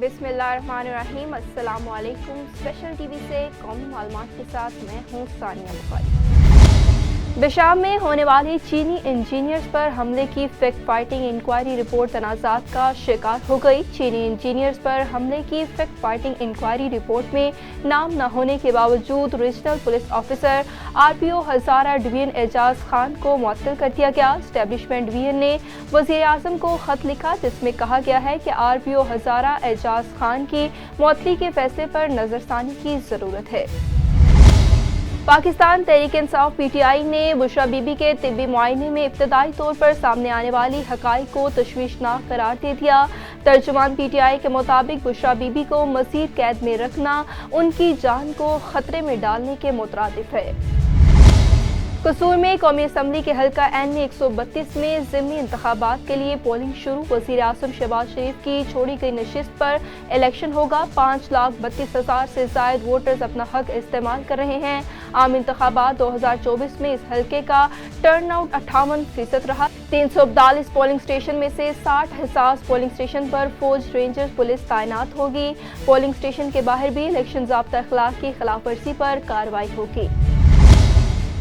बिस्मिल्लाहिर्रहमानिर्रहीम। अस्सलामु अलैकुम। स्पेशल टीवी से कौमी मालूमात के साथ मैं हूँ सानिया बुखारी। बेशाम में होने वाली चीनी इंजीनियर्स पर हमले की फैक्ट फाइटिंग इंक्वायरी रिपोर्ट तनाज़ात का शिकार हो गई। चीनी इंजीनियर्स पर हमले की फैक्ट फाइटिंग इंक्वायरी रिपोर्ट में नाम न होने के बावजूद रीजनल पुलिस ऑफिसर RPO हज़ारा डिवीजन एजाज खान को मुअत्तल कर दिया गया। एस्टेब्लिशमेंट डिवीजन ने वज़ीर आज़म को खत लिखा जिसमें कहा गया है कि RPO हज़ारा एजाज खान की मुअत्तली के फैसले पर नजरसानी की ज़रूरत है। पाकिस्तान तहरीक इंसाफ PTI ने बुशरा बीबी के तिब्बी मुआयने में इब्तदाई तौर पर सामने आने वाली हक़ाइक़ को तशवीशनाक करार दे दिया। तर्जुमान PTI के मुताबिक बुशरा बीबी को मज़ीद कैद में रखना उनकी जान को खतरे में डालने के मुतरादिफ है। कसूर में कौमी असम्बली के हल्का N 132 में ज़िमनी इंतखाबात के लिए पोलिंग शुरू। वज़ीर आज़म शहबाज शरीफ की छोड़ी गई नशिस्त पर इलेक्शन होगा। 5,32,000 से ज़ायद वोटर्स अपना हक इस्तेमाल कर रहे हैं। आम इंतखाबात 2024 में इस हल्के का टर्न आउट 58% रहा। 342 पोलिंग स्टेशन में से 60 हिसास पोलिंग स्टेशन पर फौज, रेंजर्स, पुलिस तैनात होगी। पोलिंग स्टेशन के बाहर भी इलेक्शन ज़ाब्ता अखलाक की खिलाफ वर्जी पर कार्रवाई होगी।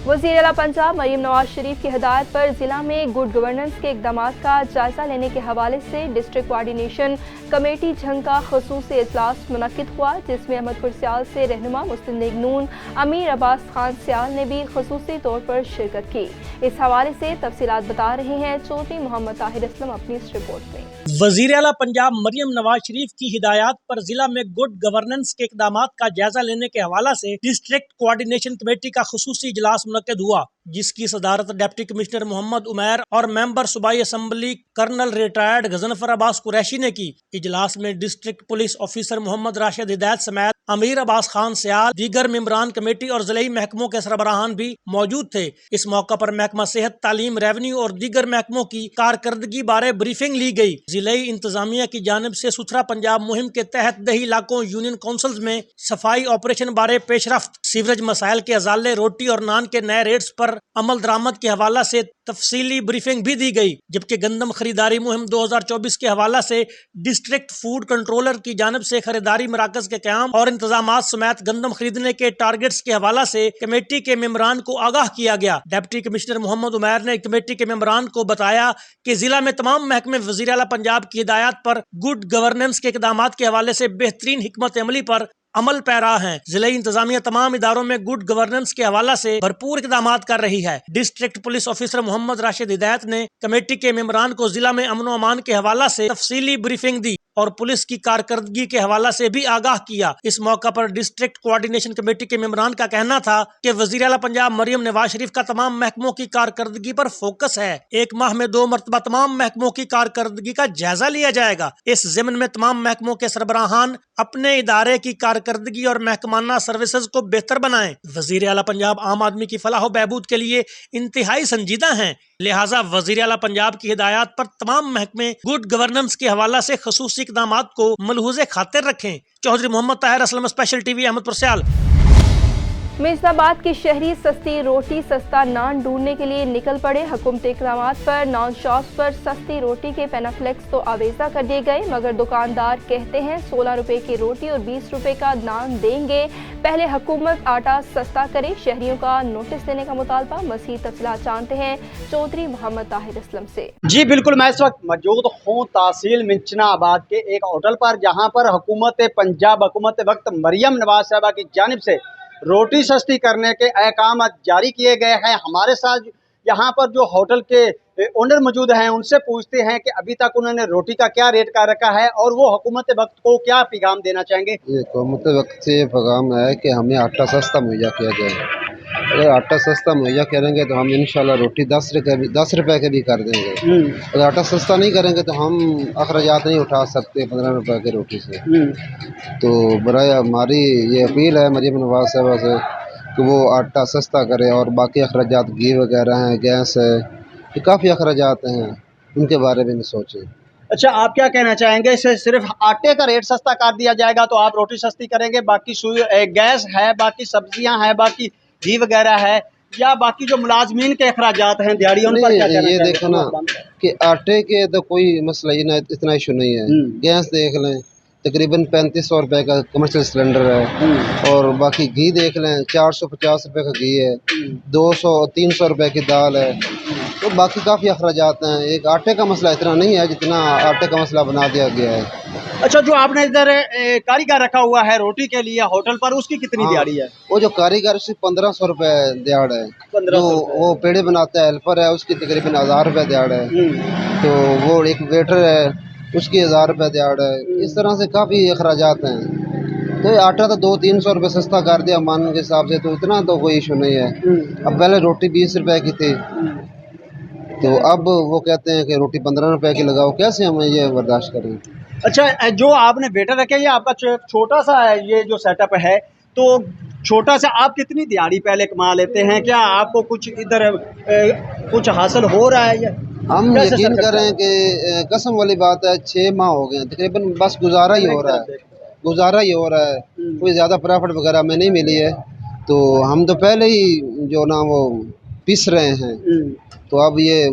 वज़ीर आला पंजाब मरियम नवाज शरीफ की हिदायत पर ज़िला में गुड गवर्नेंस के इक़दामात का जायज़ा लेने के हवाले से डिस्ट्रिक्ट कोऑर्डिनेशन कमेटी झंग का ख़ुसूसी इजलास मुनक़िद हुआ, जिसमें अहमदपुर सियाल से रहनुमा मुस्लिम लीग नून अमीर अब्बास खान सियाल ने भी ख़ुसूसी तौर पर शिरकत की। इस हवाले से तफसीलात बता रहे हैं चौधरी मोहम्मद ताहिर असलम अपनी इस रिपोर्ट में। वज़ीर आला पंजाब मरियम नवाज शरीफ की हिदायत पर जिला में गुड गवर्नेंस के इक़दामात का जायजा लेने के हवाला से डिस्ट्रिक्ट कोऑर्डिनेशन कमेटी का ख़ुसूसी इजलास मुनक़िद हुआ, जिसकी सदारत डिप्टी कमिश्नर मोहम्मद उमैर और मेंबर सूबाई assembly colonel retired Ghazanfar Abbas Qureshi ने की। इजलास में district police officer Mohammad Rashid Hidayat समेत अमीर अब्बास खान सियाल, दीगर मेंबरान कमेटी और ज़िलाई महकमों के सरबराहान भी मौजूद थे। इस मौका पर महकमा सेहत, तालीम, रेवन्यू और दीगर महकमों की कारकर्दगी बारे ब्रीफिंग ली गई। ज़िलाई इंतजामिया की जानिब से सुथरा पंजाब मुहिम के तहत दही इलाकों यूनियन काउंसिल्स में सफाई ऑपरेशन बारे पेशरफ्त, सीवरेज मसाइल के अजाले, रोटी और नान के नए रेट्स पर अमल दरामद के हवाला से तफसीली ब्रीफिंग भी दी गई। जबकि गंदम खरीदारी मुहिम 2024 के हवाला से डिस्ट्रिक्ट फूड कंट्रोलर की जानिब से खरीदारी मराकज के क़याम और इंतजामात समेत गंदम खरीदने के टारगेट्स के हवाला से कमेटी के मेंबरान को आगाह किया गया। डिप्टी कमिश्नर मोहम्मद उमैर ने कमेटी के मेंबरान को बताया कि जिला में तमाम महकमे वज़ीर आला पंजाब की हिदायत पर गुड गवर्नेंस के इक़दामात के हवाले से बेहतरीन हिकमत अमली पर अमल पैरा है। जिला इंतजामिया तमाम इदारों में गुड गवर्नेंस के हवाला से भरपूर इक़दामात कर रही है। District police officer Mohammad Rashid Hidayat ने कमेटी के मेंबरान को जिला में अमन व अमान के हवाला से तफसीली ब्रीफिंग दी और पुलिस की कारकर्दगी के हवाला से भी आगाह किया। इस मौका पर डिस्ट्रिक्ट कोऑर्डिनेशन कमेटी के मेंबरान का कहना था कि वज़ीर आला पंजाब मरियम नवाज शरीफ का तमाम महकमों की कारकर्दगी पर फोकस है। एक माह में 2 मरतबा तमाम महकमों की कारकर्दगी का जायजा लिया जाएगा। इस ज़िम्न में तमाम महकमों के सरबराहान अपने इदारे की कारकर्दगी और महकमाना सर्विसेज को बेहतर बनाएं। वज़ीर आला पंजाब आम आदमी की फलाह व बहबूद के लिए इंतहाई संजीदा हैं, लिहाजा वज़ीर आला पंजाब की हिदायत पर तमाम महकमे गुड गवर्नेंस के हवाला से खसूसी इक़दामात को मलहूज़े खातिर रखें। चौधरी मोहम्मद ताहिर असलम, स्पेशल टीवी, अहमदपुर सियाल। मिर्ज़ाबाद की शहरी सस्ती रोटी, सस्ता नान ढूंढने के लिए निकल पड़े। हुकूमती इक़दामात पर नान शॉप्स पर सस्ती रोटी के पैनाफ्लेक्स तो आवेज़ा कर दिए गए, मगर दुकानदार कहते हैं 16 रुपए की रोटी और 20 रुपए का नान देंगे। पहले हुकूमत आटा सस्ता करे, शहरियों का नोटिस देने का मुतालबा। मज़ीद तफसीलात जानते हैं चौधरी मोहम्मद ताहिर असलम से। जी बिल्कुल, मैं इस वक्त मौजूद हूँ तहसील मिंचनाबाद के एक होटल पर, जहाँ पर हुकूमत पंजाब, हुकूमत वक्त मरियम नवाज साहबा की जानिब से रोटी सस्ती करने के अहकाम जारी किए गए हैं। हमारे साथ यहाँ पर जो होटल के ओनर मौजूद हैं, उनसे पूछते हैं कि अभी तक उन्होंने रोटी का क्या रेट कर रखा है और वो हुकूमत वक्त को क्या पैगाम देना चाहेंगे। ये हुकूमत वक्त से ये पैगाम है कि हमें आटा सस्ता मुहैया किया जाए। अगर आटा सस्ता मुहैया करेंगे तो हम इंशाल्लाह रोटी 10 रुपए के भी कर देंगे। अगर आटा सस्ता नहीं करेंगे तो हम अखराजात नहीं उठा सकते 15 रुपए की रोटी से। तो बराए हमारी ये अपील है मरियम नवाज साहबा से कि वो आटा सस्ता करे और बाकी अखराजात घी वगैरह हैं, गैस है, ये काफ़ी अखराजात हैं, उनके बारे में सोचें। अच्छा, आप क्या कहना चाहेंगे? इसे सिर्फ आटे का रेट सस्ता कर दिया जाएगा तो आप रोटी सस्ती करेंगे, बाकी गैस है, बाकी सब्जियां हैं, बाकी घी वगैरह है, या बाकी जो मुलाजमीन के अखराजात हैं दिहाड़ी उन पर क्या कहना ये देखो ना कि आटे के तो कोई मसला ही ना, इतना इशू नहीं है। गैस देख लें, तकरीबन 3500 रुपए का कमर्शियल सिलेंडर है, और बाकी घी देख लें 450 रुपए का घी है, 200-300 रुपए की दाल है, तो बाकी काफ़ी अखराजात हैं। एक आटे का मसला इतना नहीं है जितना आटे का मसला बना दिया गया है। अच्छा, जो आपने इधर कारीगर रखा हुआ है रोटी के लिए होटल पर, उसकी कितनी हाँ, दिहाड़ी है? वो जो कारीगर उसकी 1500 रुपए दिहाड़ है। 1500 जो वो पेड़े बनाता है हेल्पर है उसकी तकरीबन 1000 रुपए दिहाड़ है। तो वो एक वेटर है उसकी 1000 रुपए दिहाड़ है। इस तरह से काफ़ी अखराजात हैं। तो आटा तो 200-300 रुपये सस्ता कर दिया मान के हिसाब से, तो इतना तो कोई इशू नहीं है। अब पहले रोटी 20 रुपए की थी, तो अब वो कहते हैं कि रोटी 15 रुपए की लगाओ। कैसे हम ये बर्दाश्त करें? अच्छा, जो आपने वेटर रखे, ये आपका छोटा सा है ये जो सेटअप है, तो छोटा सा आप कितनी दिहाड़ी पहले कमा लेते हैं? क्या आपको कुछ इधर कुछ हासिल हो रहा है? हम कैसे यकीन सर करें कि कसम वाली बात है 6 माह हो गए हैं तकरीबन, बस गुजारा ही हो रहा है, गुजारा ही हो रहा है। कोई ज़्यादा प्रॉफिट वगैरह में नहीं मिली है। तो हम तो पहले ही जो ना वो पिस रहे हैं। तो अब ये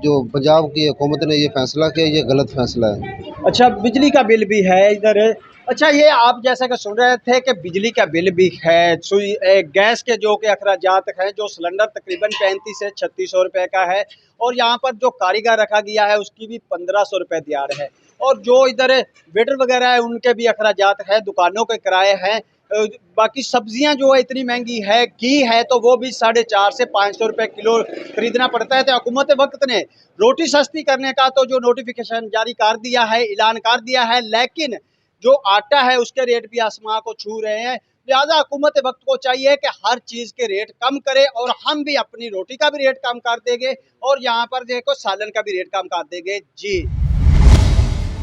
जो पंजाब की हुकूमत ने ये फैसला किया, ये गलत फैसला है। अच्छा, बिजली का बिल भी है इधर। अच्छा, ये आप जैसा कि सुन रहे थे कि बिजली का बिल भी है, गैस के जो कि अखराजात हैं, जो सिलेंडर तकरीबन 35 से 3600 रुपये का है, और यहाँ पर जो कारीगर रखा गया है उसकी भी 1500 रुपये दिहाड़ है, और जो इधर वेटर वगैरह है उनके भी अखराजात हैं, दुकानों के किराए हैं। बाकी सब्जियां जो है इतनी महंगी है, घी है तो वो भी 450 से 500 रुपये किलो खरीदना पड़ता है। तो हुकूमत वक्त ने रोटी सस्ती करने का तो जो नोटिफिकेशन जारी कर दिया है, ऐलान कर दिया है, लेकिन जो आटा है उसके रेट भी आसमां को छू रहे हैं। लिहाजा हुकूमत वक्त को चाहिए कि हर चीज़ के रेट कम करे, और हम भी अपनी रोटी का भी रेट कम कर देंगे, और यहाँ पर देखो सालन का भी रेट कम कर देंगे। जी।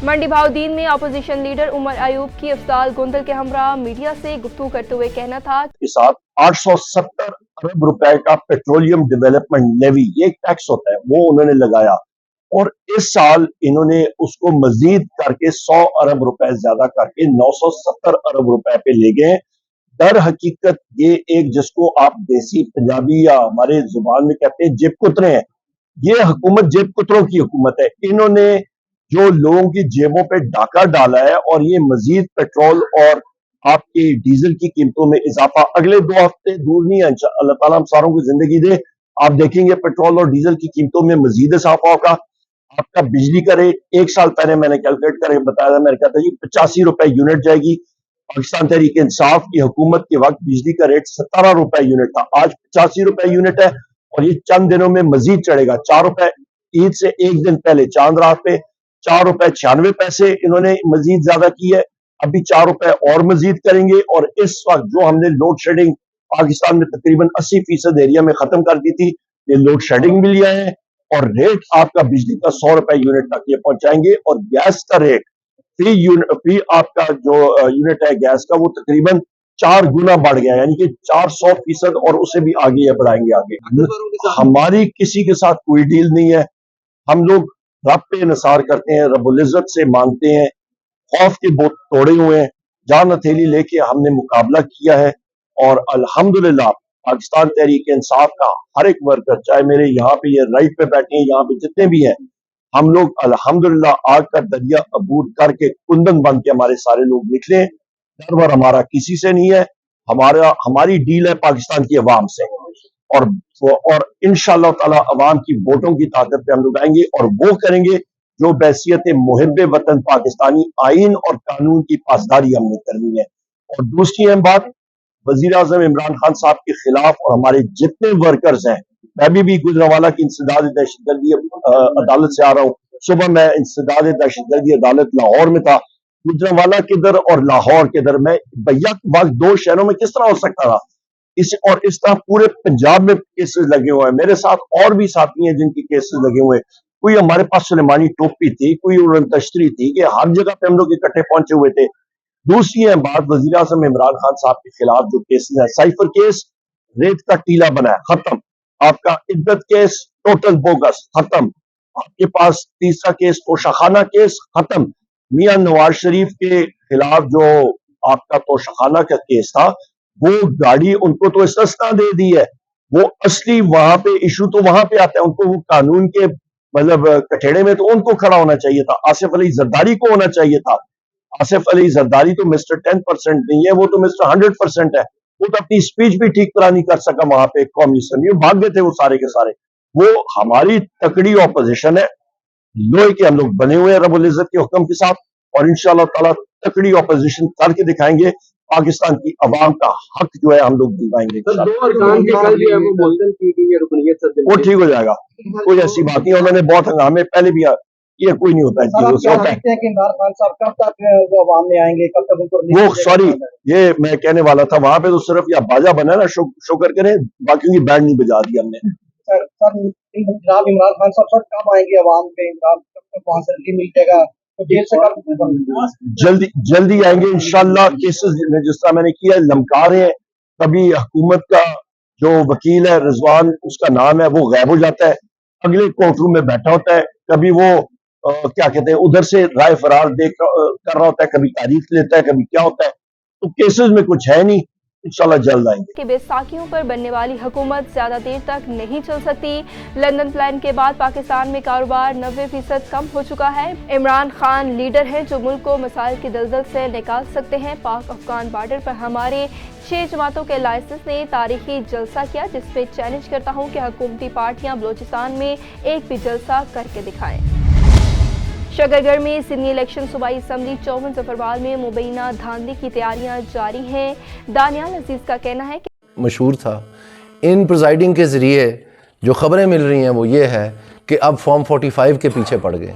मंडी भाउद्दीन में अपोजिशन लीडर उमर अयूब की अफजाल गुंदल के हमरा मीडिया से गुफ्तगू करते हुए कहना था के साथ 870 अरब रुपए का पेट्रोलियम डेवलपमेंट लेवी, ये टैक्स होता है, वो उन्होंने लगाया, और इस साल इन्होंने उसको मजीद करके 100 अरब रुपए ज्यादा करके 970 अरब रुपए पे ले गए। दर हकीकत ये एक, जिसको आप देसी पंजाबी या हमारे जुबान में कहते हैं जेब कुतरे हैं, ये हुकूमत जेब कुतरों की हुकूमत है। इन्होंने जो लोगों की जेबों पे डाका डाला है, और ये मजीद पेट्रोल और आपके डीजल की कीमतों में इजाफा अगले 2 हफ्ते दूर नहीं है। अल्लाह ताला हम सारों को जिंदगी दे, आप देखेंगे पेट्रोल और डीजल की कीमतों में मजीद इजाफा होगा। आपका बिजली का रेट 1 साल पहले मैंने कैलकुलेट करके बताया था, मैंने कहा था जी 85 रुपए यूनिट जाएगी। पाकिस्तान तहरीक इंसाफ की हुकूमत के वक्त बिजली का रेट 17 रुपए यूनिट था, आज 85 रुपए यूनिट है, और ये चंद दिनों में मजीद चढ़ेगा। 4 रुपए ईद से एक दिन पहले चांद रात पे 4 रुपए 96 पैसे इन्होंने मजीद ज्यादा की है, अभी 4 रुपए और मजीद करेंगे। और इस वक्त जो हमने लोड शेडिंग पाकिस्तान में तकरीबन 80% एरिया में खत्म कर दी थी, ये लोड शेडिंग भी लिया है, और रेट आपका बिजली का 100 रुपए यूनिट तक ये पहुंचाएंगे। और गैस का रेट फी आपका जो यूनिट है गैस का, वो तकरीबन 4 गुना बढ़ गया, यानी कि 400% और उससे भी आगे ये बढ़ाएंगे आगे। हमारी किसी के साथ कोई डील नहीं है, हम लोग रब पे निसार करते हैं, रब्बुल इज्जत से मांगते हैं, खौफ के बोत तोड़े हुए हैं, जान हथेली लेके हमने मुकाबला किया है, और अल्हम्दुलिल्लाह पाकिस्तान तहरीक इंसाफ का हर एक वर्कर, चाहे मेरे यहाँ पे ये राइट पे बैठे हैं, यहाँ पे जितने भी हैं, हम लोग अल्हम्दुलिल्लाह आग का दरिया अबूर करके कुंदन बन के हमारे सारे लोग निकले। डर वर हमारा किसी से नहीं है, हमारी डील है पाकिस्तान की अवाम से, और इंशाअल्लाह ताला अवाम की वोटों की ताकत पे हम लोग आएंगे, और वो करेंगे जो बैसियत मुहिब्बे वतन पाकिस्तानी आइन और कानून की पासदारी हमने करनी है। और दूसरी अहम बात, वजीर आजम इमरान खान साहब के खिलाफ और हमारे जितने वर्कर्स हैं, मैं भी गुजरांवाला की इंसदाद दहशतगर्दी अदालत से आ रहा हूँ, सुबह मैं इंसदाद दहशतगर्दी अदालत लाहौर में था, गुजरांवाला किधर और लाहौर किधर, मैं भैया वक्त 2 शहरों में किस तरह हो सकता था। इस तरह पूरे पंजाब में केसेस लगे हुए हैं, मेरे साथ और भी साथी हैं जिनके केसेस लगे हुए हैं। कोई हमारे पास सुलेमानी टोपी थी, कोई उड़न तश्तरी थी, कि हर जगह पे हम लोग इकट्ठे पहुंचे हुए थे। दूसरी है बात, वजीर आज़म इमरान खान साहब के खिलाफ जो केसेस है, साइफर केस रेत का टीला बना है, खत्म। आपका इद्दत केस टोटल बोगस, खत्म। आपके पास तीसरा केस तोशाखाना केस, खत्म। मियां नवाज शरीफ के खिलाफ जो आपका तोशाखाना का केस था, वो गाड़ी उनको तो इस्तना दे दी है, वो असली वहां पे इशू तो वहां पे आता है, उनको वो कानून के मतलब कठेड़े में तो उनको खड़ा होना चाहिए था, आसिफ अली जरदारी को होना चाहिए था। आसिफ अली जरदारी तो मिस्टर 10% नहीं है, वो तो मिस्टर 100% है। वो तो अपनी स्पीच भी ठीक तरह नहीं कर सका वहां पे कौमी असम्बली में, भाग गए थे वो सारे के सारे। वो हमारी तकड़ी ऑपोजिशन है, लोहे के हम लोग बने हुए हैं रब्बुल इज्जत के हुक्म के साथ, और इंशाअल्लाह ताला तकड़ी ऑपोजिशन करके दिखाएंगे। पाकिस्तान की आवाम का हक जो है हम लोग दिलवाएंगे। वो ठीक हो जाएगा, कोई ऐसी बात नहीं। उन्होंने बहुत हंगामे पहले भी, ये कोई नहीं होता है कि इमरान खान साहब कब तक वो अवाम में आएंगे, कब तक उनको वो सॉरी ये मैं कहने वाला था, वहां पे तो सिर्फ या बाजा बना ना शुक्र करें, बाकी की बैंड नहीं बजा दी हमने। सर जनाब इमरान खान साहब सर कब आएंगे अवाम पे, कब तक वहां से रिलीफ मिल जाएगा, तो जेल से कब जल्दी आएंगे इंशाल्लाह। केसेस में जिस तरह मैंने किया लमका रहे हैं, कभी हुकूमत का जो वकील है रिजवान उसका नाम है वो गायब हो जाता है, अगले कोर्ट रूम में बैठा होता है, कभी वो क्या कहते हैं उधर से राय फरार कर रहा होता है, कभी तारीख लेता है, कभी क्या होता है। तो केसेस में कुछ है नहीं, इंशाल्लाह जल्द आएंगे। कि बैसाखियों पर बनने वाली हुकूमत ज्यादा देर तक नहीं चल सकती। लंदन प्लान के बाद पाकिस्तान में कारोबार 90% कम हो चुका है। इमरान खान लीडर हैं जो मुल्क को मसाइल की दलदल से निकाल सकते हैं। पाक अफगान बॉर्डर पर हमारे 6 जमातों के लाइसेंस ने तारीखी जलसा किया, जिसमें चैलेंज करता हूँ कि हुकूमती पार्टियां बलोचिस्तान में एक भी जलसा करके दिखाएं। शकरगढ़ में सिडनी इलेक्शन सूबाई असम्बली 54 ज़फरवाल में मुबैना धांधली की तैयारियां जारी हैं। दानियाल अजीज का कहना है कि मशहूर था। इन प्रिजाइडिंग के ज़रिए जो ख़बरें मिल रही हैं वो ये है कि अब फॉर्म 45 के पीछे पड़ गए।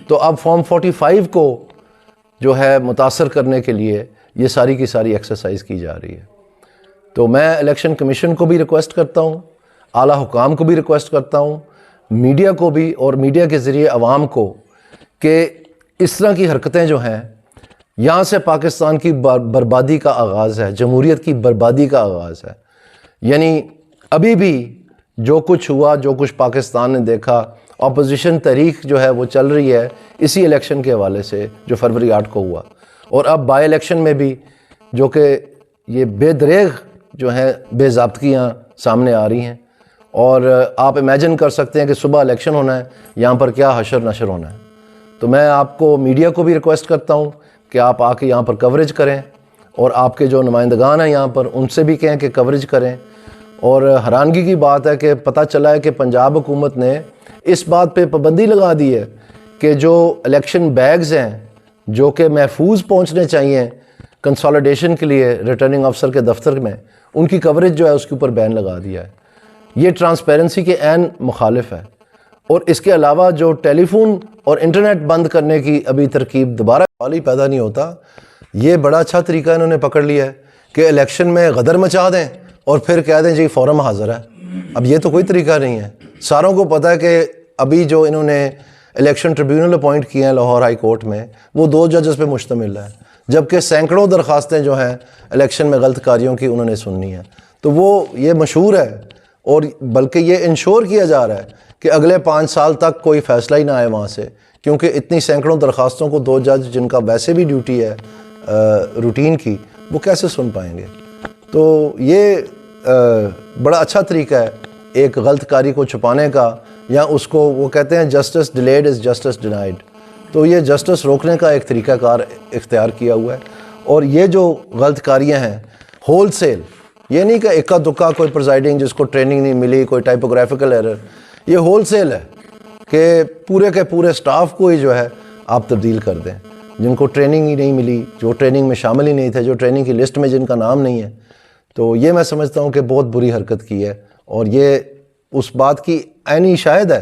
तो अब फॉर्म 45 को जो है मुतासर करने के लिए ये सारी की सारी एक्सरसाइज की जा रही है। तो मैं इलेक्शन कमीशन को भी रिक्वेस्ट करता हूँ, आला हुकाम को भी रिक्वेस्ट करता हूँ, मीडिया को भी, और मीडिया के ज़रिए आवाम को, कि इस तरह की हरकतें जो हैं, यहाँ से पाकिस्तान की बर्बादी का आगाज़ है, जमहूरियत की बर्बादी का आगाज़ है। यानी अभी भी जो कुछ हुआ, जो कुछ पाकिस्तान ने देखा, अपोजिशन तहरीक जो है वो चल रही है इसी इलेक्शन के हवाले से जो फरवरी 8 को हुआ, और अब बाई इलेक्शन में भी जो कि ये बेदरेग जो है बेज़ाब्तगियाँ सामने आ रही हैं। और आप इमेजिन कर सकते हैं कि सुबह इलेक्शन होना है, यहाँ पर क्या हशर नशर होना है। तो मैं आपको मीडिया को भी रिक्वेस्ट करता हूँ कि आप आके यहाँ पर कवरेज करें, और आपके जो नुमाइंदगान हैं यहाँ पर उनसे भी कहें कि कवरेज करें। और हैरानगी की बात है कि पता चला है कि पंजाब हुकूमत ने इस बात पे पाबंदी लगा दी है कि जो इलेक्शन बैग्स हैं जो कि महफूज पहुँचने चाहिए कंसोलिडेशन के लिए रिटर्निंग अफसर के दफ्तर में, उनकी कवरेज जो है उसके ऊपर बैन लगा दिया है। ये ट्रांसपेरेंसी के ऐन मुखालिफ है। और इसके अलावा जो टेलीफोन और इंटरनेट बंद करने की अभी तरकीब दोबारा सवाल ही पैदा नहीं होता। ये बड़ा अच्छा तरीका इन्होंने पकड़ लिया है कि इलेक्शन में गदर मचा दें और फिर कह दें जी फ़ौरन हाज़िर है। अब ये तो कोई तरीका नहीं है। सारों को पता है कि अभी जो इन्होंने इलेक्शन ट्रिब्यूनल अपॉइंट किए हैं लाहौर हाई कोर्ट में, वो 2 जजेस पे मुश्तमिल है, जबकि सैकड़ों दरख्वास्तें जो हैं इलेक्शन में गलत कारियों की उन्होंने सुननी है। तो वो ये मशहूर है, और बल्कि ये इंश्योर किया जा रहा है कि अगले 5 साल तक कोई फ़ैसला ही ना आए वहाँ से, क्योंकि इतनी सैकड़ों दरख्वास्तों को 2 जज जिनका वैसे भी ड्यूटी है रूटीन की, वो कैसे सुन पाएंगे। तो ये बड़ा अच्छा तरीका है एक गलत कारी को छुपाने का, या उसको वो कहते हैं justice delayed is justice denied. तो ये जस्टिस रोकने का एक तरीक़ाकार इख्तियार किया हुआ है। और ये जो गलत कारियाँ हैं होल सेल, ये नहीं कि इक्का दुक्का कोई प्रिजाइडिंग जिसको ट्रेनिंग नहीं मिली, कोई टाइपोग्राफिकल एरर, ये होल सेल है कि पूरे के पूरे स्टाफ को ही जो है आप तब्दील कर दें, जिनको ट्रेनिंग ही नहीं मिली, जो ट्रेनिंग में शामिल ही नहीं थे, जो ट्रेनिंग की लिस्ट में जिनका नाम नहीं है। तो ये मैं समझता हूँ कि बहुत बुरी हरकत की है, और ये उस बात की ऐनी शायद है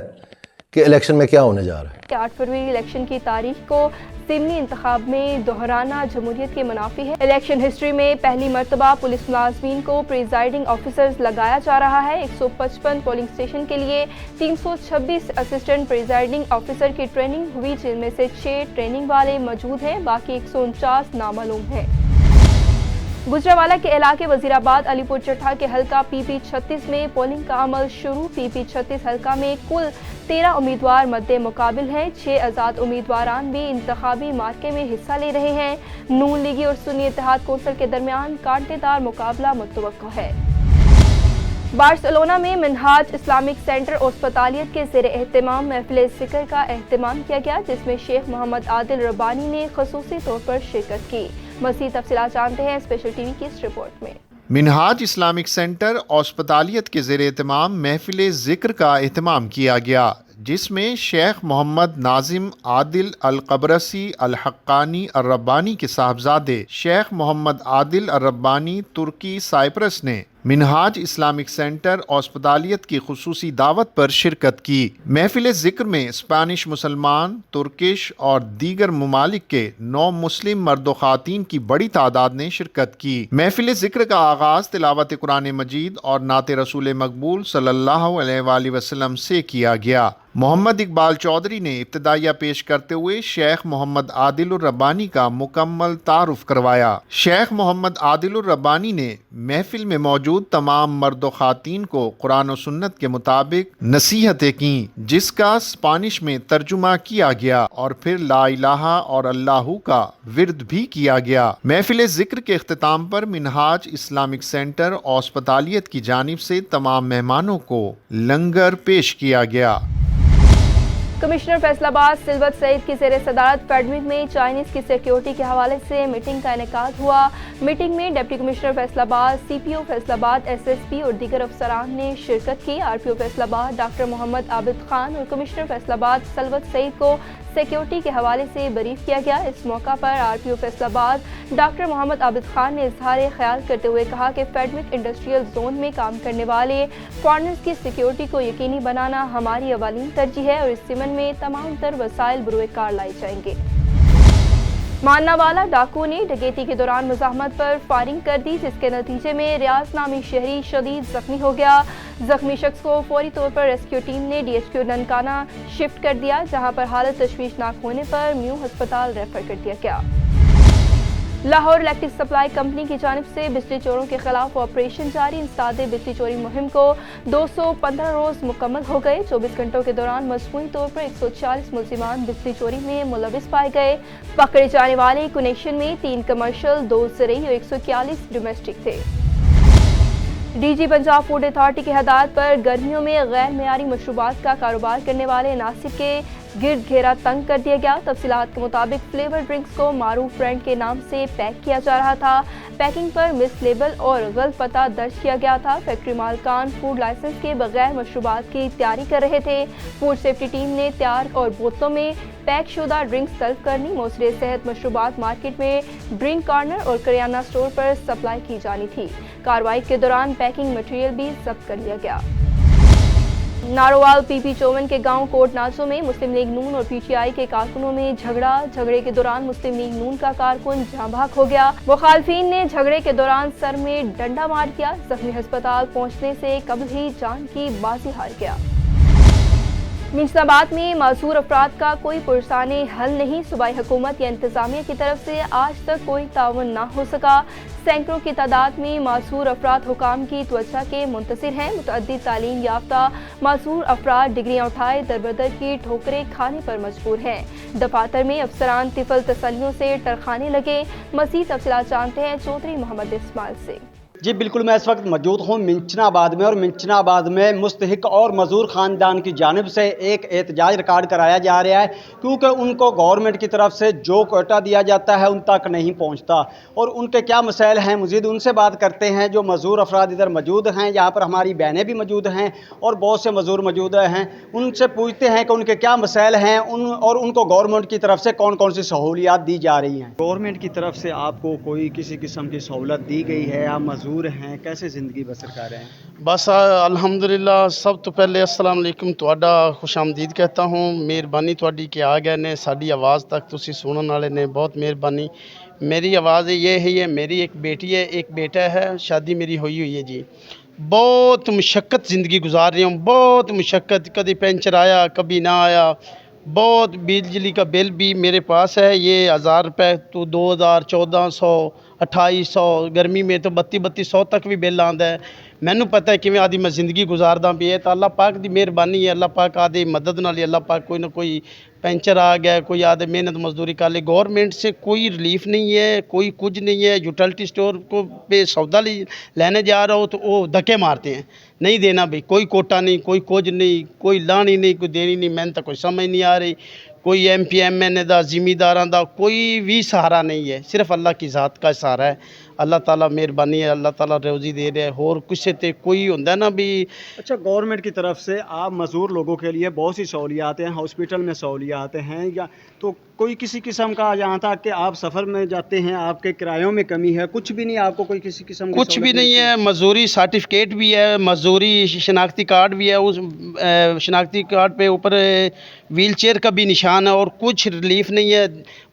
कि इलेक्शन में क्या होने जा रहा है। 8 फरवरी इलेक्शन की तारीख को सिडनी इंतखाब में दोहराना जमहूरियत के मुनाफी है। इलेक्शन हिस्ट्री में पहली मरतबा पुलिस मुलाजमीन को प्रिजाइडिंग ऑफिसर्स लगाया जा रहा है। 155 पोलिंग स्टेशन के लिए 326 असिस्टेंट प्रिजाइडिंग ऑफिसर की ट्रेनिंग हुई, जिनमें से 6 ट्रेनिंग वाले मौजूद हैं, बाकी 149 नामालूम हैं। गुजरावाला के इलाके वजीराबाद अलीपुर चट्टा के हल्का PP 36 में पोलिंग का अमल शुरू। PP 36 हल्का में कुल 13 उम्मीदवार मद्दे मुकाबिल हैं। 6 आज़ाद उम्मीदवारान भी इंतखाबी मार्के में हिस्सा ले रहे हैं। नून लीगी और सुन्नी इत्तेहाद कौंसिल के दरमियान कांटेदार मुकाबला मुतवक्को है। बार्सिलोना में मिनहाज इस्लामिक सेंटर अस्पतालियत के ज़ेर एहतमाम महफिल ज़िक्र का एहतमाम किया गया, जिसमें शेख मोहम्मद आदिल रब्बानी ने ख़ुसूसी तौर पर शिरकत की। मज़ीद तफ़सीलात जानते हैं स्पेशल टीवी की इस रिपोर्ट में। मिनहाज इस्लामिक सेंटर अस्पतालियत के ज़ेर एहतमाम महफिल ज़िक्र का एहतमाम किया गया, जिसमें शेख मोहम्मद नाजिम आदिल अल कबरसी अल हक्कानी अल रब्बानी के साहबजादे शेख मोहम्मद आदिल अल रब्बानी तुर्की साइप्रस ने मिनहाज इस्लामिक सेंटर अस्पतालियत की खुसूसी दावत पर शिरकत की। महफिल ज़िक्र में स्पेनिश मुसलमान, तुर्किश और दीगर ममालिक के 9 मुस्लिम मर्द व ख़ातीन की बड़ी तादाद ने शिरकत की। महफिल ज़िक्र का आगाज़ तिलावत कुरान मजीद और नात रसूल मकबूल सल्लल्लाहु अलैहि वसल्लम से किया गया। मोहम्मद इकबाल चौधरी ने इब्तिदाइया पेश करते हुए शेख मोहम्मद आदिल रब्बानी का मुकम्मल तारुफ करवाया। शेख मोहम्मद आदिल रब्बानी ने महफिल में मौजूद तमाम मर्द व ख़ातीन को कुरान और सुन्नत के मुताबिक नसीहतें की, जिसका स्पेनिश में तर्जुमा किया गया और फिर ला इलाहा और अल्लाहू का विर्द भी किया गया। महफिल ज़िक्र के इख्तिताम पर मिनहाज इस्लामिक सेंटर अस्पतालियत की जानिब से तमाम मेहमानों को लंगर पेश किया गया। कमिश्नर फैसलाबाद सिलवत सईद की ज़ेर सदारत फेडमिक में चाइनीज़ की सिक्योरिटी के हवाले से मीटिंग का इनेकाद हुआ। मीटिंग में deputy commissioner Faisalabad, CPO Faisalabad, SSP और दीगर अफसरान ने शिरकत की। RPO फैसलाबाद डॉक्टर मोहम्मद आबिद खान और कमिश्नर फैसलाबाद सिलवत सईद को सिक्योरिटी के हवाले से बरीफ किया गया। इस मौका पर RPO फैसलाबाद डॉक्टर मोहम्मद आबिद खान ने इजहार ख्याल करते हुए कहा कि फेडमिक इंडस्ट्रियल जोन में काम करने वाले फॉरनर्स की सिक्योरिटी को यकीनी बनाना हमारी अवलीन तरजीह है और इस ज़िम्न में तमाम तर वसाइल बुरुए कार लाए जाएंगे। मान्नावाला डाकू ने डकैती के दौरान मुज़ाहमत पर फायरिंग कर दी, जिसके नतीजे में रियाज नामी शहरी शदीद जख्मी हो गया। जख्मी शख्स को फौरी तौर पर रेस्क्यू टीम ने DHQ ननकाना शिफ्ट कर दिया, जहां पर हालत तशवीशनाक होने पर म्यू अस्पताल रेफर कर दिया गया। लाहौर इलेक्ट्रिक सप्लाई कंपनी की जानिब से बिजली चोरों के खिलाफ ऑपरेशन जारी। इंसदादे बिजली चोरी मुहिम को 215 रोज़ मुकम्मल हो गए। 24 घंटों के दौरान मजमूई तौर पर 140 मुलजिमान बिजली चोरी में मुलविस पाए गए। पकड़े जाने वाले कनेक्शन में 3 कमर्शियल, 2 ज़रई और 141 डोमेस्टिक थे। DG पंजाब फूड अथॉरिटी की हदायत पर गर्मियों में गैर मेयारी मशरूबात का कारोबार करने वाले नासिर के गिरद घेरा तंग कर दिया गया। तफसीलात के मुताबिक फ्लेवर ड्रिंक्स को मारूफ ब्रांड के नाम से पैक किया जा रहा था। पैकिंग पर मिस लेबल और गलत पता दर्ज किया गया था। फैक्ट्री मालकान फूड लाइसेंस के बगैर मशरूबात की तैयारी कर रहे थे। फूड सेफ्टी टीम ने तैयार और बोतलों में पैक शुदा ड्रिंक्स तलब करनी, मौसरे सेहत मशरूबात मार्केट में ड्रिंक कॉर्नर और करियाना स्टोर पर सप्लाई की जानी थी। कार्रवाई के दौरान पैकिंग मटेरियल भी जब्त कर लिया गया। नारोवाल PP चौवन के गांव कोट नाचो में मुस्लिम लीग नून और PTI के कारकुनों में झगड़े के दौरान मुस्लिम लीग नून का कारकुन जाँ भाग हो गया। मुखालफिन ने झगड़े के दौरान सर में डंडा मार दिया। जख्मी अस्पताल पहुंचने से कबल ही जान की बाजी हार गया। निजामाबाद में माजूर अफराद का कोई पुरसाने हल नहीं। सूबाई हुकूमत या इंतजामिया की तरफ से आज तक कोई ताउन ना हो सका। सैकड़ों की तादाद में माजूर अफराद हुकाम की तवज्जो के मुंतज़िर हैं। मुतअद्दिद तालीम याफ्ता माजूर अफराद डिग्रियाँ उठाए दरबदर की ठोकरें खाने पर मजबूर हैं। दफातर में अफसरान तिफल तसल्लियों से टरखाने लगे। मज़ीद तफसीलात जानते हैं चौधरी मोहम्मद इस्माइल से। जी बिल्कुल, मैं इस वक्त मौजूद हूँ मिंचनाबाद में और मिंचनाबाद में मुस्तहिक और मजदूर ख़ानदान की जानिब से एक एहतजाज रिकॉर्ड कराया जा रहा है, क्योंकि उनको गवर्नमेंट की तरफ से जो कोटा दिया जाता है उन तक नहीं पहुँचता और उनके क्या मसाइल हैं। मज़ीद उनसे बात करते हैं जो मजदूर अफराद इधर मौजूद हैं। यहाँ पर हमारी बहनें भी मौजूद हैं और बहुत से मजदूर मौजूद हैं। उनसे पूछते हैं कि उनके क्या मसाइल हैं और उनको गवर्नमेंट की तरफ से कौन कौन सी सहूलियात दी जा रही हैं। गवर्नमेंट की तरफ से आपको कोई किसी किस्म की सहूलत दी गई है? आप मजदूर हैं, कैसे ज़िंदगी बसर कर रहे हैं? बस अल्हम्दुलिल्लाह। सब तो पहले अस्सलाम वालेकुम, तुहाडा खुशामदीद कहता हूँ। मेहरबानी तुहाडी कि आ गए ने, साडी आवाज़ तक तुसी सुनने वाले ने, बहुत मेहरबानी। मेरी आवाज़ ये है, मेरी एक बेटी है, एक बेटा है, शादी मेरी हुई है जी। बहुत मुशक्क़त ज़िंदगी गुजार रही हूँ, बहुत मुशक्क़त। कभी पेंचर आया, कभी ना आया। बहुत बिजली का बिल भी मेरे पास है, ये 1000 रुपये तो 2000, 1400, 2800, गर्मी में तो 3200 तक भी बिल आता है। ਮੈਨੂੰ ਪਤਾ ਹੈ ਕਿਵੇਂ ਆਦੀ ਮੈਂ ਜ਼ਿੰਦਗੀ ਗੁਜ਼ਾਰਦਾ ਵੀ ਹੈ, ਤਾਂ ਅੱਲਾਹ ਪਾਕ ਦੀ ਮਿਹਰਬਾਨੀ ਹੈ। ਅੱਲਾਹ ਪਾਕ ਆਦੀ मदद नाल अल्लाह पाक कोई ना कोई पेंचर आ गया, कोई आदे मेहनत मजदूरी कर ले। गवर्नमेंट से कोई रिलीफ नहीं है, कोई कुछ नहीं है। यूटिलिटी स्टोर को पे सौदा लेने जा रहा हो तो वो धक्के मारते हैं, नहीं देना भाई, कोई कोटा नहीं, कोई कुछ नहीं, कोई लानी नहीं, कोई देनी नहीं। मैंने तो कोई समझ नहीं आ रही, कोई MP MN दा जिमीदारां दा कोई भी सहारा नहीं है, सिर्फ अल्लाह की ज़ात का सहारा है। अल्लाह ताला मेहरबानी है, अल्लाह ताला रोज़ी दे रहा है, और कुछ से कोई होंदा ना भी। अच्छा, गवर्नमेंट की तरफ से आप मज़दूर लोगों के लिए बहुत सी सहूलियात हैं, हॉस्पिटल में सहूलियात हैं, या तो कोई किसी किस्म का, यहाँ तक कि आप सफ़र में जाते हैं आपके किरायों में कमी है, कुछ भी नहीं आपको कोई किसी किस्म की कुछ भी नहीं है। मजदूरी सर्टिफिकेट भी है, मजदूरी शनाख्ती कार्ड भी है, उस शनाख्ती कार्ड पे ऊपर व्हील चेयर का भी निशान है, और कुछ रिलीफ नहीं है।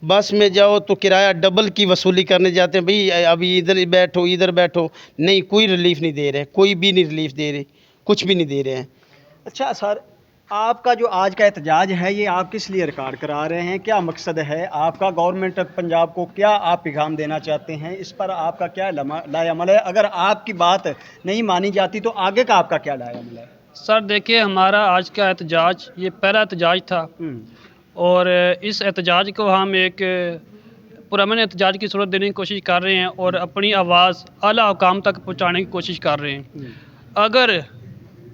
बस में जाओ तो किराया डबल की वसूली करने जाते हैं, भाई अभी इधर बैठो इधर बैठो, नहीं कोई रिलीफ नहीं दे रहे, कोई भी नहीं रिलीफ दे रहे, कुछ भी नहीं दे रहे हैं। अच्छा सर, आपका जो आज का एहतजाज है ये आप किस लिए रिकॉर्ड करा रहे हैं, क्या मकसद है आपका, गवर्नमेंट पंजाब को क्या आप पैगाम देना चाहते हैं, इस पर आपका क्या लाएअमल है? अगर आपकी बात नहीं मानी जाती तो आगे का आपका क्या लाएअमल है? सर देखिए, हमारा आज का एहतजाज ये पहला एहतजाज था, और इस एहतजाज को हम एक पुरअमन एहतजाज की सूरत देने की कोशिश कर रहे हैं, और अपनी आवाज़ आला हुकाम तक पहुँचाने की कोशिश कर रहे हैं। अगर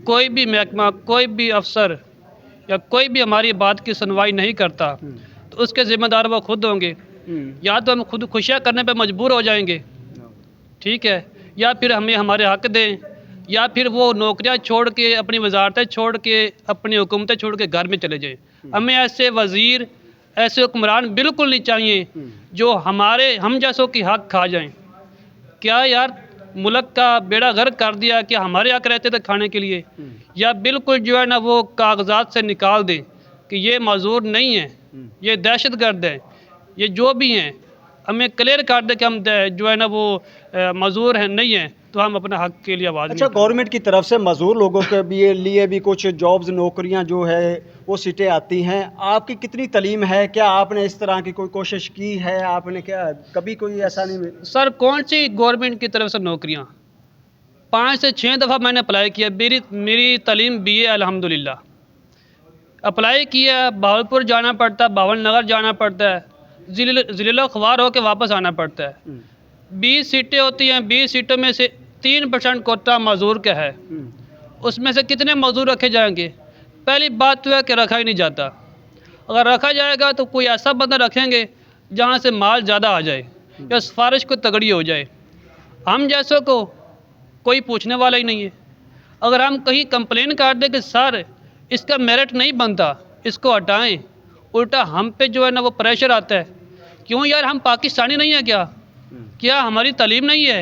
कोई भी महकमा, कोई भी अफसर या कोई भी हमारी बात की सुनवाई नहीं करता तो उसके ज़िम्मेदार वो खुद होंगे। या तो हम खुद खुशियाँ करने पे मजबूर हो जाएंगे, ठीक है, या फिर हमें हमारे हक़ दें, या फिर वो नौकरियाँ छोड़ के, अपनी वजारतें छोड़ के, अपनी हुकूमतें छोड़ के घर में चले जाएँ। हमें ऐसे वज़ीर, ऐसे हुक्मरान बिल्कुल नहीं चाहिए जो हम जैसों की हक़ खा जाएं। क्या यार, मुल्क का बेड़ा गर्क कर दिया कि हमारे हक़ रहते थे खाने के लिए, या बिल्कुल जो है ना वो कागजात से निकाल दें कि ये मज़दूर नहीं है, ये दहशतगर्द है, ये जो भी हैं, हमें क्लियर कर दे कि हम जो है ना वो मज़दूर हैं नहीं हैं, तो हम अपने हक़ के लिए आवाज़। अच्छा, गवर्नमेंट की तरफ से मज़दूर लोगों के लिए भी कुछ जॉब्स, नौकरियां जो है वो सीटें आती हैं, आपकी कितनी तालीम है, क्या आपने इस तरह की कोई कोशिश की है, आपने क्या कभी कोई ऐसा नहीं? सर कौन सी गवर्नमेंट की तरफ से नौकरियाँ? 5 से 6 दफ़ा मैंने अप्लाई किया। मेरी तालीम BA अल्हम्दुलिल्लाह। अप्लाई किया, बहावलपुर जाना पड़ता है, बावन नगर जाना पड़ता है, ज़िला ख्वार हो के वापस आना पड़ता है। 20 सीटें होती हैं, 20 सीटों में से 3% कोटा मज़दूर का है, उसमें से कितने मज़दूर रखे जाएंगे? पहली बात तो है कि रखा ही नहीं जाता। अगर रखा जाएगा तो कोई ऐसा बंदा रखेंगे जहाँ से माल ज़्यादा आ जाए या सिफारिश को तगड़ी हो जाए। हम जैसों को कोई पूछने वाला ही नहीं है। अगर हम कहीं कंप्लेन कर दें कि सर इसका मेरिट नहीं बनता, इसको हटाएं, उल्टा हम पे जो है ना वो प्रेशर आता है। क्यों यार, हम पाकिस्तानी नहीं है क्या हमारी तालीम नहीं है?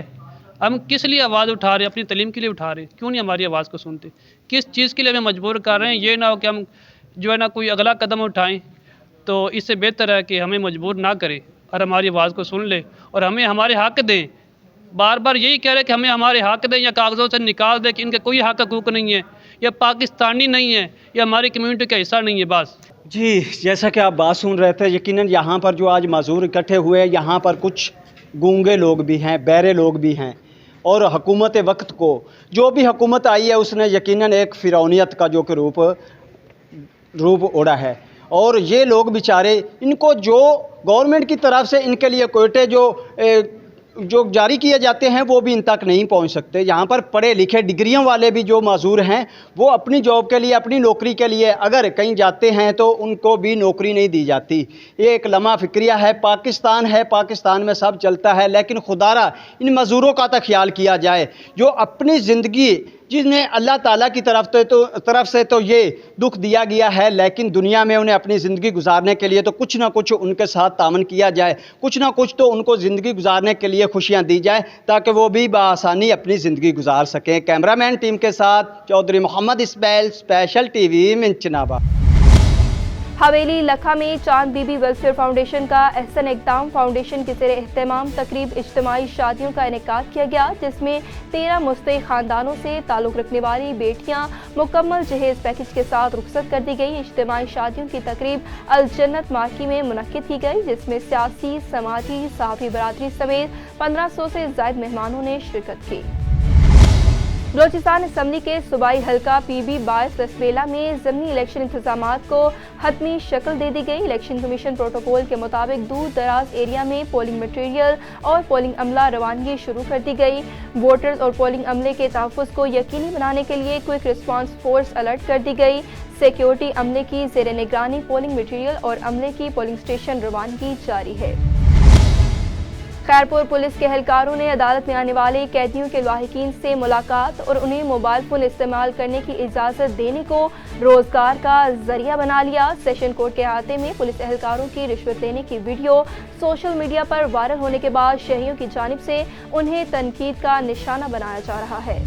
हम किस लिए आवाज़ उठा रहे हैं? अपनी तालीम के लिए उठा रहे हैं, क्यों नहीं हमारी आवाज़ को सुनते? किस चीज़ के लिए हमें मजबूर कर रहे हैं? ये ना हो कि हम जो है ना कोई अगला कदम उठाएं, तो इससे बेहतर है कि हमें मजबूर ना करें और हमारी आवाज़ को सुन ले और हमें हमारे हक़ दें। बार बार यही कह रहे हैं कि हमें हमारे हक़ दें, या कागज़ों से निकाल दें कि इनके कोई हक़ हकूक़ नहीं है, या पाकिस्तानी नहीं है, या हमारी कम्यूनिटी का हिस्सा नहीं है। बस जी, जैसा कि आप बात सुन रहे थे, यकीनन यहाँ पर जो आज मज़दूर इकट्ठे हुए, यहाँ पर कुछ गूंगे लोग भी हैं, बहरे लोग भी हैं, और हुकूमत वक्त को, जो भी हुकूमत आई है उसने यकीनन एक फ़िरौनियत का जो कि रूप ओढ़ा है। और ये लोग बेचारे, इनको जो गवर्नमेंट की तरफ से इनके लिए कोटे जो जारी किए जाते हैं वो भी इन तक नहीं पहुंच सकते। यहाँ पर पढ़े लिखे डिग्रियों वाले भी जो मज़दूर हैं वो अपनी जॉब के लिए, अपनी नौकरी के लिए अगर कहीं जाते हैं तो उनको भी नौकरी नहीं दी जाती। ये एक लम्हा फ़िक्रिया है, पाकिस्तान में सब चलता है, लेकिन खुदारा इन मज़दूरों का तो ख्याल किया जाए जो अपनी ज़िंदगी, जिन्हें अल्लाह ताला की तरफ से तो ये दुख दिया गया है, लेकिन दुनिया में उन्हें अपनी ज़िंदगी गुजारने के लिए तो कुछ ना कुछ उनके साथ तामन किया जाए, कुछ ना कुछ तो उनको ज़िंदगी गुजारने के लिए खुशियां दी जाए ताकि वो भी बआसानी अपनी ज़िंदगी गुजार सकें। कैमरामैन टीम के साथ चौधरी मोहम्मद इस्माइल, स्पेशल TV मिंचनाबा। हवेली लखा में चांद बीबी वेलफेयर फाउंडेशन का एहसन इक़दाम फाउंडेशन के ज़रिए एहतमाम तकरीब इज्तिमाई शादियों का इनेकाद किया गया, जिसमें 13 मुस्तहिक़ ख़ानदानों से ताल्लुक़ रखने वाली बेटियां मुकम्मल जहेज़ पैकेज के साथ रुखसत कर दी गई। इज्तिमाई शादियों की तकरीब अल जन्नत मार्की में मुनक्किद की गई, जिसमें सियासी, समाजी, सहाफ़ी बरादरी समेत 1500 से ज़ायद मेहमानों ने शिरकत की। बलोचिस्तान असम्बली के सूबाई हल्का PB 22 लसबेला में ज़मीनी इलेक्शन इंतजामात को हतमी शक्ल दे दी गई। इलेक्शन कमीशन प्रोटोकॉल के मुताबिक दूर दराज एरिया में पोलिंग मटीरियल और पोलिंग अमला रवानगी शुरू कर दी गई। वोटर्स और पोलिंग अमले के तहफ़्फ़ुज़ को यकीनी बनाने के लिए क्विक रिस्पांस फोर्स अलर्ट कर दी गई। सिक्योरिटी अमले की ज़ेर निगरानी पोलिंग मटीरियल और अमले की पोलिंग स्टेशन रवानगी जारी है। खैरपुर पुलिस के एहलकारों ने अदालत में आने वाले कैदियों के लाहिकीन से मुलाकात और उन्हें मोबाइल फ़ोन इस्तेमाल करने की इजाज़त देने को रोज़गार का जरिया बना लिया। सेशन कोर्ट के अहाते में पुलिस एहलकारों की रिश्वत लेने की वीडियो सोशल मीडिया पर वायरल होने के बाद शहरियों की जानिब से उन्हें तनकीद का निशाना बनाया जा रहा है।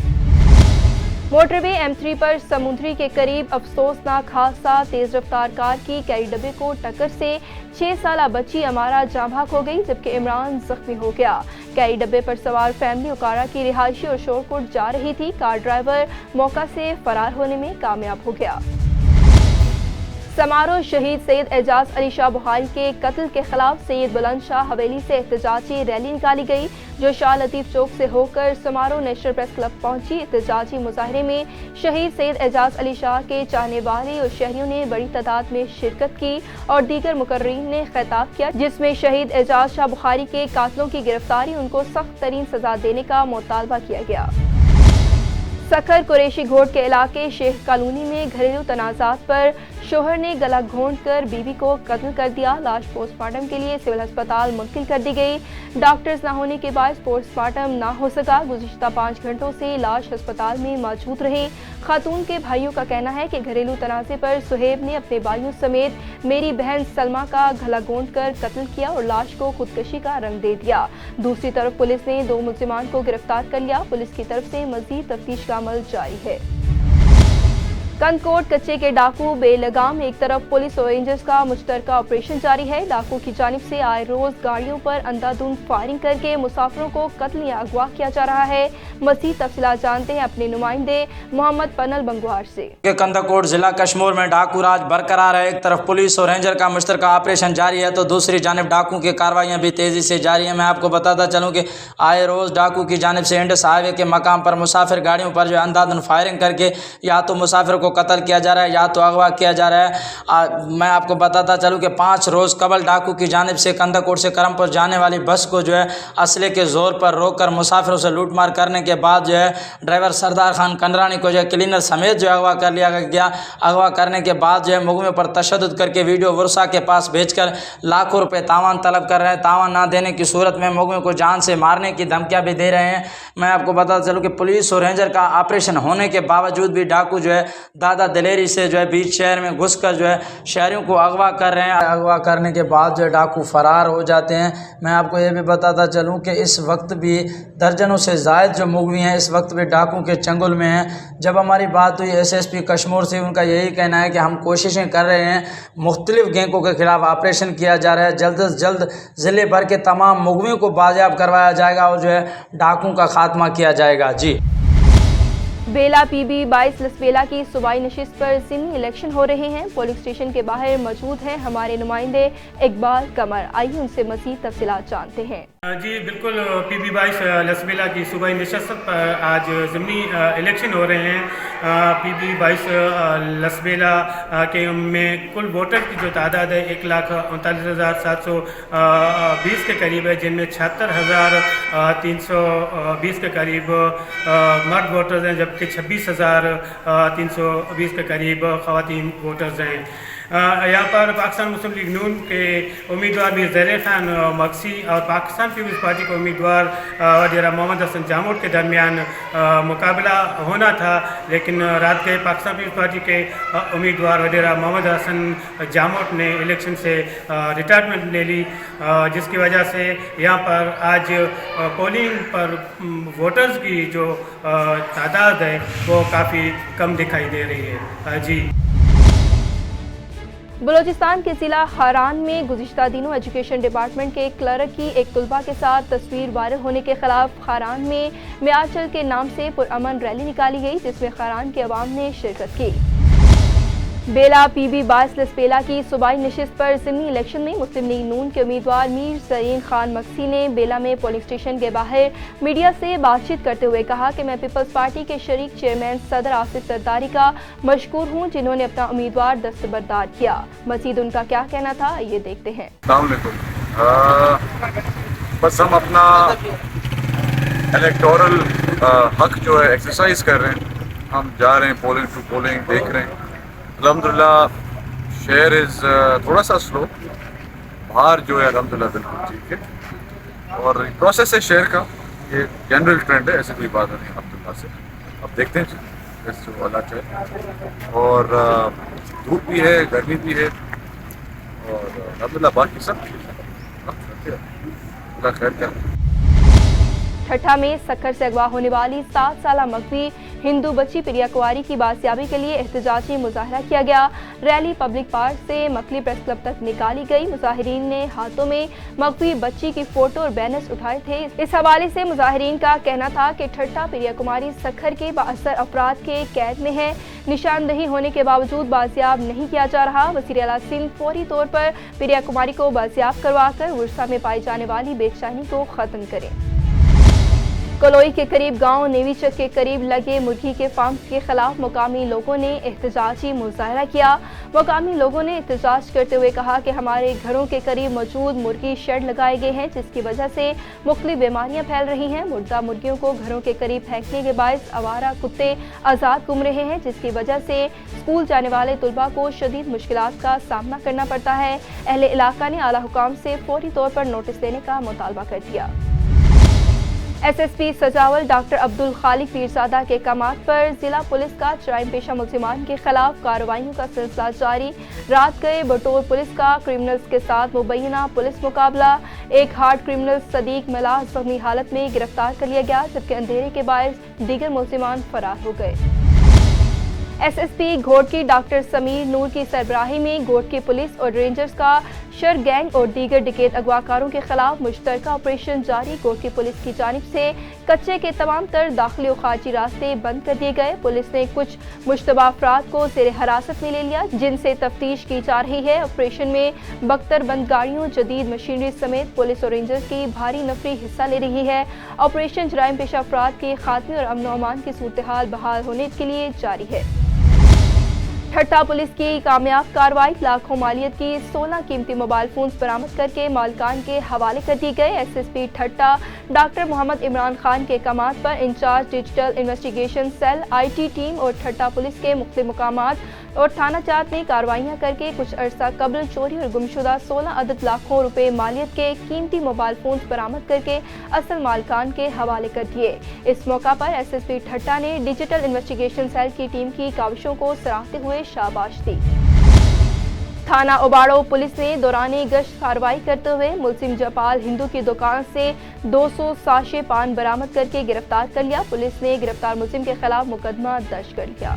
मोटरवे M3 पर समुद्री के करीब अफसोसनाक हादसा, तेज रफ्तार कार की कैरी डब्बे को टक्कर से 6 साला बच्ची अमारा जाँ भाग हो गई, जबकि इमरान जख्मी हो गया। कैरी डब्बे पर सवार फैमिली उकाड़ा की रिहायशी और शोरकोट जा रही थी। कार ड्राइवर मौका से फरार होने में कामयाब हो गया। समारोह शहीद सैयद एजाज अली शाह बुखारी के कत्ल के खिलाफ सैयद बुलंद शाह हवेली से एहतजाजी रैली निकाली गई, जो शाह लतीफ चौक से होकर समारोह नेशनल प्रेस क्लब पहुंची। एहतजाजी मुजाहरे में शहीद सैयद एजाज अली शाह के चाहने वाले और शहरियों ने बड़ी तादाद में शिरकत की और दीगर मुकर्रीन ने खिताब किया, जिसमें शहीद एजाज शाह बुखारी के कातलों की गिरफ्तारी, उनको सख्त तरीन सजा देने का मुतालबा किया गया। सखर कुरैशी घोट के इलाके शेख कॉलोनी में घरेलू तनाज़ात पर शोहर ने गला घोंट कर बीवी को कत्ल कर दिया। लाश पोस्टमार्टम के लिए सिविल अस्पताल मुंतकिल कर दी गई। डॉक्टर्स न होने के बायस पोस्टमार्टम न हो सका। गुज़िश्ता 5 घंटों से लाश अस्पताल में मौजूद रही। खातून के भाइयों का कहना है कि घरेलू तनाज़े पर सुहेब ने अपने भाइयों समेत मेरी बहन सलमा का गला घोंट कर कत्ल किया और लाश को खुदकशी का रंग दे दिया। दूसरी तरफ पुलिस ने 2 मुल्जिमान को गिरफ्तार कर लिया। पुलिस की तरफ से मज़ीद तफ्तीश का अमल जारी है। कंदकोट कच्चे के डाकू बेलगाम, एक तरफ पुलिस और रेंजर्स का मुश्तरका ऑपरेशन जारी है। डाकू की जानिब से आए रोज गाड़ियों पर अंधाधुंध फायरिंग करके मुसाफिरों को कत्ल या अगवा किया जा रहा है। मज़ीद तफसीलात जानते हैं अपने नुमाइंदे मोहम्मद पनल बंगुहार से। कंदकोट जिला कश्मीर में डाकू राज बरकरार है। एक तरफ पुलिस और रेंजर का मुश्तरका ऑपरेशन जारी है तो दूसरी जानिब डाकू की कार्रवाइयाँ भी तेजी से जारी है। मैं आपको बताता चलूँ कि आए रोज डाकू की जानिब से इंडस हाईवे के मकाम पर मुसाफिर गाड़ियों पर जो अंधाधुंध फायरिंग करके या तो मुसाफिर को कत्ल किया जा रहा है या तो अगवा किया जा रहा है। मैं आपको बताता चलूँ कि 5 रोज़ कबल डाकू की जानिब से कंदकोट से करमपुर जाने वाली बस को जो है असले के ज़ोर पर रोककर मुसाफिरों से लूटमार करने के बाद जो है ड्राइवर सरदार खान कंडरानी को जो है क्लीनर समेत जो अगवा कर लिया गया। अगवा करने के बाद जो है मुगमे पर तशद्दुद करके वीडियो वर्षा के पास भेजकर लाखों रुपये तावान तलब कर रहे हैं। तावान ना देने की सूरत में मुगमे को जान से मारने की धमकियाँ भी दे रहे हैं। मैं आपको बताता चलूँ कि पुलिस और रेंजर का ऑपरेशन होने के बावजूद भी डाकू जो है दादा दिलेरी से जो है बीच शहर में घुसकर जो है शहरियों को अगवा कर रहे हैं। अगवा करने के बाद जो है डाकू फरार हो जाते हैं। मैं आपको ये भी बताता चलूँ कि इस वक्त भी दर्जनों से ज़ायद जो मुगवी हैं इस वक्त भी डाकू के चंगुल में हैं। जब हमारी बात हुई SSP कश्मीर से, उनका यही कहना है कि हम कोशिशें कर रहे हैं, मुख्तलिफ गैंगों के खिलाफ ऑपरेशन किया जा रहा है। जल्द से जल्द ज़िले भर के तमाम मुगवियों को बाजियाब करवाया जाएगा और जो है डाकू का खात्मा किया जाएगा। जी। बेला PB 22 लसबेला की सूबाई नशिस्त पर ज़िमनी इलेक्शन हो रहे हैं। पोलिंग स्टेशन के बाहर मौजूद हैं हमारे नुमाइंदे इकबाल कमर। आइए उनसे मज़ीद तफसीलात जानते हैं। जी बिल्कुल, PB 22 लसबेला की सूबाई नशिस्त पर आज ज़िमनी इलेक्शन हो रहे हैं। PB 22 लसबेला के में कुल वोटर की जो तादाद है 1,39,720 के करीब है, जिनमें 76,320 के करीब मर्द वोटर्स हैं, जबकि 26,320 के करीब ख़वातीन वोटर्स हैं। यहाँ पर पाकिस्तान मुस्लिम लीग नून के उम्मीदवार भी ज़ैर खान मक्सी और पाकिस्तान पीपल्स पार्टी के उम्मीदवार वज़ीर मोहम्मद हसन जामोट के दरमियान मुकाबला होना था, लेकिन रात के पाकिस्तान पीपल्स पार्टी के उम्मीदवार वज़ीर मोहम्मद हसन जामोट ने इलेक्शन से रिटायरमेंट ले ली, जिसकी वजह से यहाँ पर आज पोलिंग पर वोटर्स की जो तादाद है वो काफ़ी कम दिखाई दे रही है। जी। बलोचिस्तान के ज़िला हारान में गुज़िश्ता दिनों एजुकेशन डिपार्टमेंट के क्लर्क की एक तुलबा के साथ तस्वीर वायरल होने के खिलाफ हारान में मियाचल के नाम से पुरअमन रैली निकाली गई, जिसमें हारान के अवाम ने शिरकत की। बेला पीबी 22 लसपेला की सूबाई नशिस्त पर ज़िमनी इलेक्शन में मुस्लिम लीग नून के उम्मीदवार मीर ज़रीन खान मक्सी ने बेला में पोलिंग स्टेशन के बाहर मीडिया से बातचीत करते हुए कहा कि मैं पीपल्स पार्टी के शरीक चेयरमैन सदर आसिफ सरदारी का मशकूर हूँ जिन्होंने अपना उम्मीदवार दस्तबरदार किया। मज़ीद उनका क्या कहना था, ये देखते हैं। बस हम अपना इलेक्टोरल हक जो है एक्सरसाइज कर रहे हैं, हम जा रहे हैं पोलिंग टू पोलिंग, देख रहे हैं। अल्हम्दुलिल्लाह शेयर इज़ थोड़ा सा स्लो, बाहर जो है अल्हम्दुलिल्लाह बिल्कुल ठीक है। और प्रोसेस है शेयर का, ये जनरल ट्रेंड है, ऐसी कोई बात नहीं अल्हम्दुलिल्लाह से। अब देखते हैं जैसे जो हालात है, और धूप भी है, गर्मी भी है, और अल्हम्दुलिल्लाह बाकी सब ठीक है। अल्लाह खैर क्या। ठट्ठा में सक्खर से अगवा होने वाली 7 साला मकवी हिंदू बच्ची प्रिया कुमारी की बाजियाबी के लिए एहतजाजी मुजाहरा किया गया। रैली पब्लिक पार्क से मकली प्रेस क्लब तक निकाली गई। मुजाहिरीन ने हाथों में मकवी बच्ची की फोटो और बैनर्स उठाए थे। इस हवाले से मुजाहिरीन का कहना था कि ठट्ठा प्रिया कुमारी सक्खर के बाअसर अफराद के कैद में है। निशानदही होने के बावजूद बाजियाब नहीं किया जा रहा। वज़ीर आला सिंध फौरी तौर पर प्रिया कुमारी को बाजियाब करवाकर वर्षा में पाई जाने वाली बेचैनी को ख़त्म करें। कलोई के करीब गांव नेवीचक के करीब लगे मुर्गी के फार्म के खिलाफ मुकामी लोगों ने एहतजाजी मुजाहरा किया। मुकामी लोगों ने एहतजाज करते हुए कहा कि हमारे घरों के करीब मौजूद मुर्गी शेड लगाए गए हैं, जिसकी वजह से मुख्तलिफ बीमारियां फैल रही हैं। मुर्दा मुर्गियों को घरों के करीब फेंकने के बायस आवारा कुत्ते आज़ाद घूम रहे हैं, जिसकी वजह से स्कूल जाने वाले तुलबा को शदीद मुश्किलात का सामना करना पड़ता है। अहले इलाका ने आला हुकाम से फौरी तौर पर नोटिस देने का मुतालबा कर दिया। एसएसपी सजावल डॉक्टर अब्दुल खालिक पीरजादा के कमात पर जिला पुलिस का जराइम पेशा मुल्जिमान के खिलाफ कार्रवाइयों का सिलसिला जारी। रात गए बटोर पुलिस का क्रिमिनल्स के साथ मुबैना पुलिस मुकाबला। एक हार्ड क्रिमिनल सदीक मिलाज जख्मी हालत में गिरफ्तार कर लिया गया, जबकि अंधेरे के बायस दीगर मुल्जिमान फरार हो गए। एसएसपी घोटकी डॉक्टर समीर नूर की सरबराही में घोटकी पुलिस और रेंजर्स का शर गैंग और दीगर डिकेट अगवाकारों के खिलाफ मुश्तरका ऑपरेशन जारी। घोटकी पुलिस की जानिब से कच्चे के तमाम तर दाखिली और खारजी रास्ते बंद कर दिए गए। पुलिस ने कुछ मुश्तबा अफराद को ज़ेर हिरासत में ले लिया, जिनसे तफ्तीश की जा रही है। ऑपरेशन में बख्तर बंद गाड़ियों, जदीद मशीनरी समेत पुलिस और रेंजर्स की भारी नफरी हिस्सा ले रही है। ऑपरेशन जराइम पेशा अफराद के खात्मे और अमन व अमान की सूरत हाल बहाल होने के लिए जारी है। ठट्ठा पुलिस की कामयाब कार्रवाई, लाखों मालियत की 16 कीमती मोबाइल फोन बरामद करके मालिकान के हवाले कर दी गए। एसएसपी ठट्ठा डॉक्टर मोहम्मद इमरान खान के कमात पर incharge digital investigation cell, IT team और ठट्ठा पुलिस के मुख्तलिफ मुकामात और थाना जात में कार्रवाइयाँ करके कुछ अरसा कबल चोरी और गुमशुदा 16 अदद लाखों रुपए मालियत के कीमती मोबाइल फोन बरामद करके असल मालिकान के हवाले कर दिए। इस मौका पर एसएसपी ठट्ठा ने डिजिटल इन्वेस्टिगेशन सेल की टीम की काविशों को सराहते हुए शाबाश दी। थाना उबाड़ो पुलिस ने दौरान गश्त कार्रवाई करते हुए मुलजिम जपाल हिंदू की दुकान से 200 साशे पान बरामद करके गिरफ्तार कर लिया। पुलिस ने गिरफ्तार मुलजिम के खिलाफ मुकदमा दर्ज कर लिया।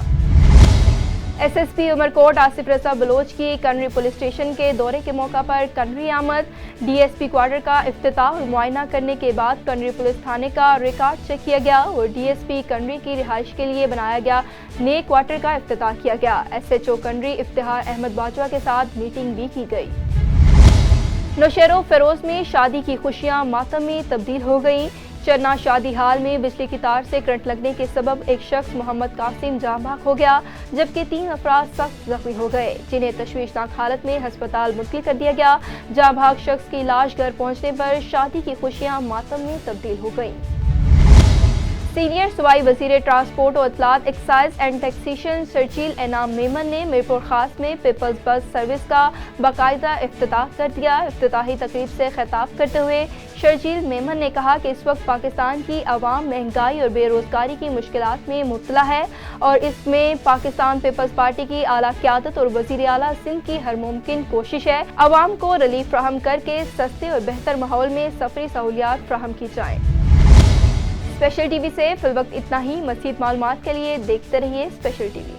एसएसपी उमरकोट आसिफ रजा बलोच की कनरी पुलिस स्टेशन के दौरे के मौका पर कनरी आमद। डीएसपी क्वार्टर का इफ्तिताह और मुआयना करने के बाद कनरी पुलिस थाने का रिकॉर्ड चेक किया गया और डीएसपी कनरी की रिहाइश के लिए बनाया गया नए क्वार्टर का इफ्तिताह किया गया। एसएचओ कनरी इफ्तिहार अहमद बाजवा के साथ मीटिंग भी की गई। नौशहरों फेरोज में शादी की खुशियां मातम में तब्दील हो गई। चरना शादी हाल में बिजली की तार से करंट लगने के सबब एक शख्स मोहम्मद कासिम जाँ बहक हो गया, जबकि 3 अफराद सख्त जख्मी हो गए, जिन्हें तशवीशनाक हालत में अस्पताल मुंतकिल कर दिया गया। जाँ बहक शख्स की लाश घर पहुंचने पर शादी की खुशियां मातम में तब्दील हो गईं। सीनियर सूबाई वज़ीर ट्रांसपोर्ट और इत्तलात excise and taxation Sharjeel Inam Memon ने मीरपुर खास में पीपल्स बस सर्विस का बाकायदा इफ्तिताह कर दिया। इफ्तिताही तकरीब से खिताब करते हुए शर्जील मेमन ने कहा कि इस वक्त पाकिस्तान की आवाम महंगाई और बेरोजगारी की मुश्किलात में मुब्तला है और इसमें पाकिस्तान पीपल्स पार्टी की आला क़यादत और वज़ीर आला सिंध की हर मुमकिन कोशिश है आवाम को रिलीफ फ्राहम करके सस्ते और बेहतर माहौल में सफरी सहूलियात फ्राहम की जाएँ। स्पेशल टीवी से फिल वक्त इतना ही। मज़ीद मालूमात के लिए देखते रहिए स्पेशल टीवी।